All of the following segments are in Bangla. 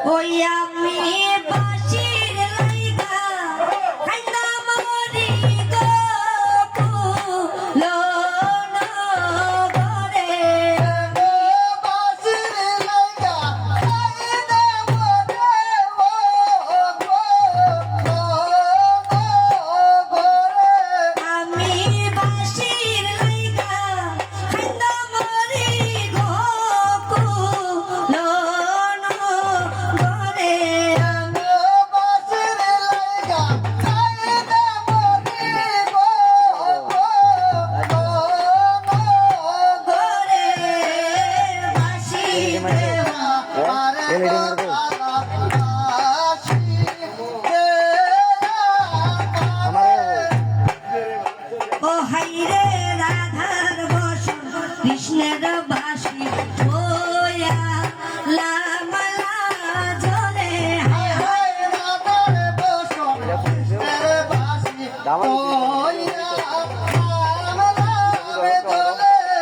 ওই আমি বাঁশির লাইগা খাইনা মরি গো ফুলো নগরে বাঁশির লাইগা খাইনা মরি গো নগরে আমি বাঁশির লাইগা খাইনা মরি গো ফুলো নগরে বাঁশির লাইগা খাইনা মরি গো ঘরে বাঁশি দেওয়া ও হাইরে রাধার বসন কৃষ্ণের বাঁশি ওয়া লামালা জলে হায় হায়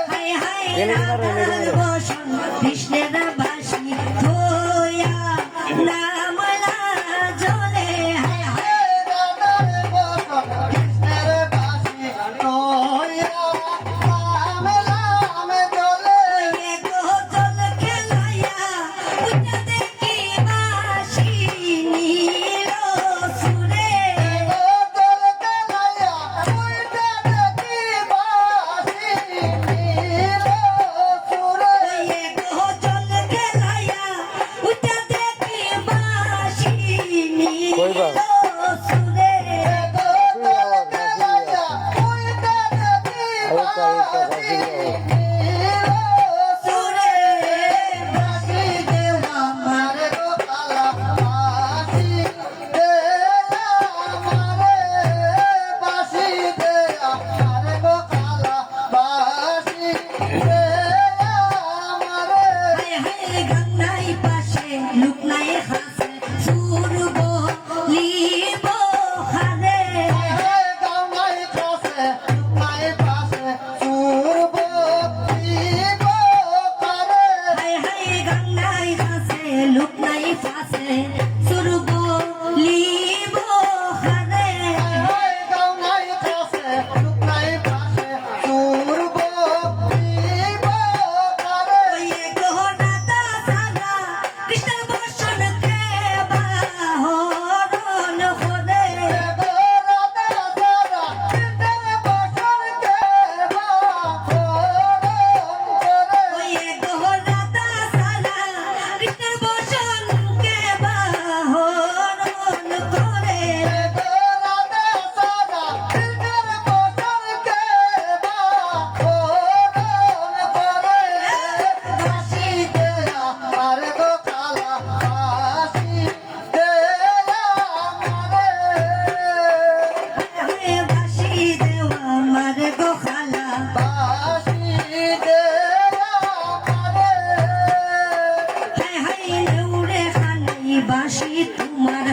হায় হায় রাধার বসন কৃষ্ণের বাঁশি ওয়া লামালা জলে হায় হায় গো জল খেলাইয়া উঠে দেখি বাঁশি নীল সুরে গো জল খেলাইয়া উঠে দেখি বাঁশি নীল সুরে সুরে বাঁশি দেওয়া মারে হায় হায় গঙ্গাই পাশে লুক নাই হাসে সুরব লিব হারে হায় হায় গঙ্গাই হাসে লুক নাই ফাসে সুরব লিব হারে ওই গহনাটা সারা কৃষ্ণ বর্ষণ কে বাহরণ হরে ওই গহনাটা সারা কৃষ্ণ বর্ষণ কে বাহরণ করে হায় বাঁশি দেওয়া মারে গো খালা হায় হায় নেউরে খালাই বাঁশি তোমার